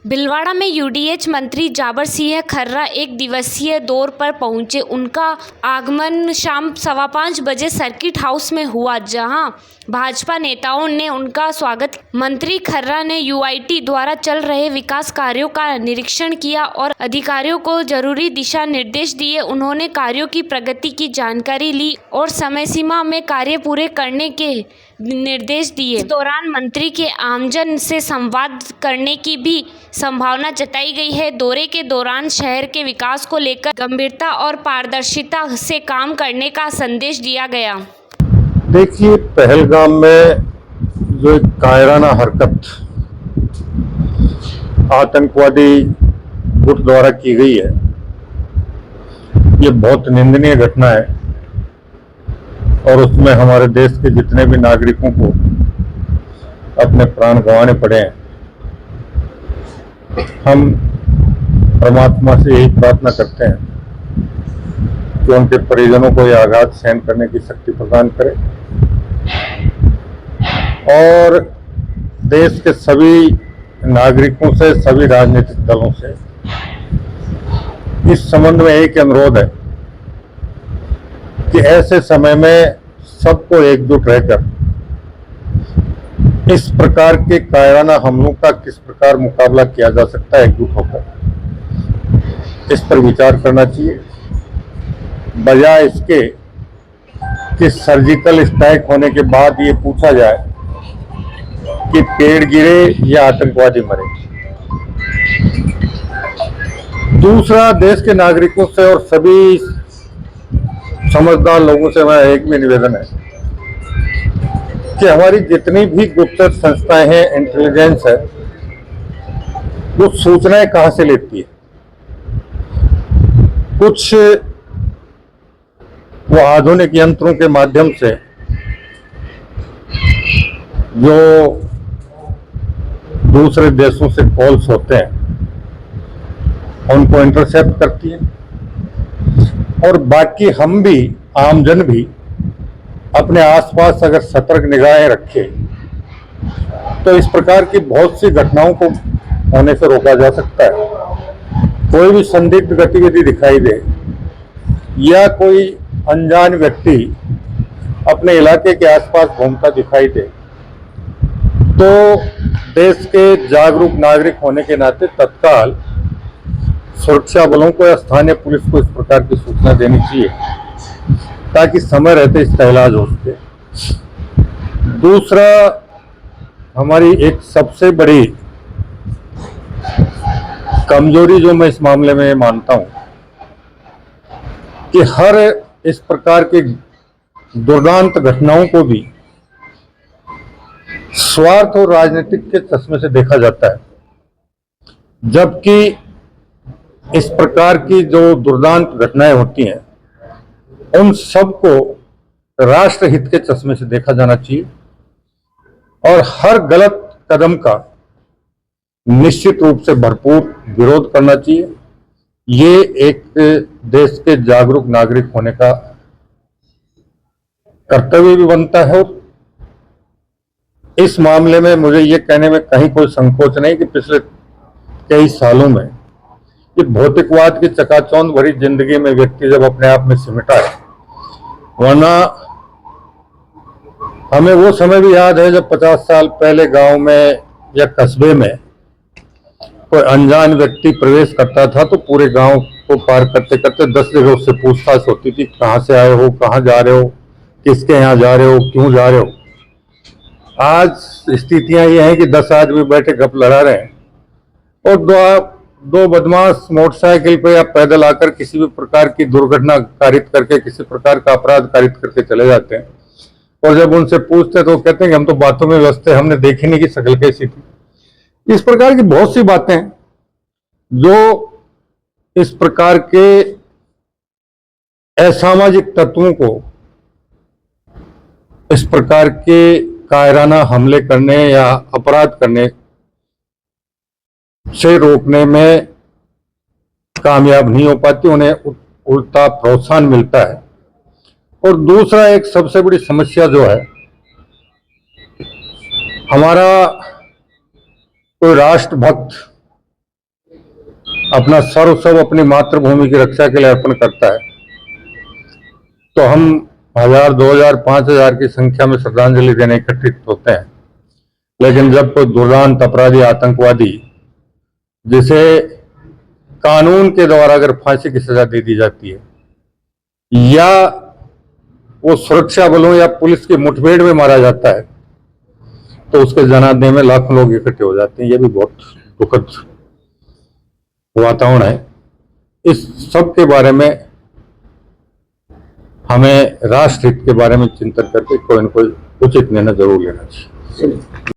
भिलवाड़ा में यूडीएच मंत्री जाबर सिंह खर्रा एक दिवसीय दौरे पर पहुंचे। उनका आगमन शाम 5:15 बजे सर्किट हाउस में हुआ, जहां भाजपा नेताओं ने उनका स्वागत किया। मंत्री खर्रा ने यूआईटी द्वारा चल रहे विकास कार्यों का निरीक्षण किया और अधिकारियों को जरूरी दिशा निर्देश दिए। उन्होंने कार्यों की प्रगति की जानकारी ली और समय सीमा में कार्य पूरे करने के निर्देश दिए। इस दौरान मंत्री के आमजन से संवाद करने की भी संभावना जताई गई है। दौरे के दौरान शहर के विकास को लेकर गंभीरता और पारदर्शिता से काम करने का संदेश दिया गया। देखिए, पहलगाम में जो एक कायराना हरकत आतंकवादी गुट द्वारा की गई है, ये बहुत निंदनीय घटना है और उसमें हमारे देश के जितने भी नागरिकों को अपने प्राण गंवाने पड़े हैं। हम परमात्मा से यही प्रार्थना करते हैं कि उनके परिजनों को यह आघात सहन करने की शक्ति प्रदान करे और देश के सभी नागरिकों से, सभी राजनीतिक दलों से इस संबंध में एक अनुरोध है कि ऐसे समय में सबको एकजुट रहकर इस प्रकार के कायराना हमलों का किस प्रकार मुकाबला किया जा सकता है, एकजुट होकर इस पर विचार करना चाहिए, बजाय इसके कि सर्जिकल स्ट्राइक होने के बाद ये पूछा जाए कि पेड़ गिरे या आतंकवादी मरे। दूसरा, देश के नागरिकों से और सभी समझदार लोगों से मेरा एक भी निवेदन है कि हमारी जितनी भी गुप्तचर संस्थाएं हैं, इंटेलिजेंस है, वो सूचनाएं कहां से लेती है। कुछ वो आधुनिक यंत्रों के माध्यम से जो दूसरे देशों से कॉल्स होते हैं उनको इंटरसेप्ट करती है और बाकी हम भी, आमजन भी अपने आसपास अगर सतर्क निगाहें रखें तो इस प्रकार की बहुत सी घटनाओं को होने से रोका जा सकता है। कोई भी संदिग्ध गतिविधि दिखाई दे या कोई अनजान व्यक्ति अपने इलाके के आसपास घूमता दिखाई दे तो देश के जागरूक नागरिक होने के नाते तत्काल सुरक्षा बलों को या स्थानीय पुलिस को इस प्रकार की सूचना देनी चाहिए ताकि समय रहते इसका इलाज हो सके। दूसरा, हमारी एक सबसे बड़ी कमजोरी जो मैं इस मामले में मानता हूं कि हर इस प्रकार की दुर्दांत घटनाओं को भी स्वार्थ और राजनीतिक के चश्मे से देखा जाता है, जबकि इस प्रकार की जो दुर्दांत घटनाएं होती हैं उन सबको राष्ट्रहित के चश्मे से देखा जाना चाहिए और हर गलत कदम का निश्चित रूप से भरपूर विरोध करना चाहिए। ये एक देश के जागरूक नागरिक होने का कर्तव्य भी बनता है। और इस मामले में मुझे ये कहने में कहीं कोई संकोच नहीं कि पिछले कई सालों में ये भौतिकवाद की चकाचौंध भरी जिंदगी में व्यक्ति जब अपने आप में सिमटा है, वरना हमें वो समय भी याद है जब 50 साल पहले गांव में या कस्बे में कोई अनजान व्यक्ति प्रवेश करता था तो पूरे गांव को पार करते करते 10 जगह उससे पूछताछ होती थी, कहां से आए हो, कहां जा रहे हो, किसके यहाँ जा रहे हो, क्यों जा रहे हो। आज स्थितियां ये हैं कि 10 आदमी बैठे गप लड़ा रहे हैं और दो बदमाश मोटरसाइकिल पे या पैदल आकर किसी भी प्रकार की दुर्घटना कारित करके, किसी प्रकार का अपराध कारित करके चले जाते हैं और जब उनसे पूछते हैं तो वो कहते हैं कि हम तो बातों में व्यस्त हैं, हमने देखी नहीं कि शक्ल कैसी थी। इस प्रकार की बहुत सी बातें हैं जो इस प्रकार के असामाजिक तत्वों को इस प्रकार के कायराना हमले करने या अपराध करने से रोकने में कामयाब नहीं हो पाती, उन्हें उल्टा प्रोत्साहन मिलता है। और दूसरा, एक सबसे बड़ी समस्या जो है, हमारा कोई राष्ट्रभक्त अपना सर्वस्व अपनी मातृभूमि की रक्षा के लिए अर्पण करता है, तो हम 1000, 2000, 5000 की संख्या में श्रद्धांजलि देने एकत्रित होते हैं। लेकिन जब कोई दुर्दांत अपराधी, आतंकवादी, जिसे कानून के द्वारा अगर फांसी की सजा दे दी जाती है या वो सुरक्षा बलों या पुलिस की मुठभेड़ में मारा जाता है, तो उसके जनाजे में लाखों लोग इकट्ठे हो जाते हैं। ये भी बहुत दुखद वातावरण है। इस सब के बारे में हमें राष्ट्र हित के बारे में चिंतन करके कोई न कोई उचित निर्णय जरूर लेना चाहिए।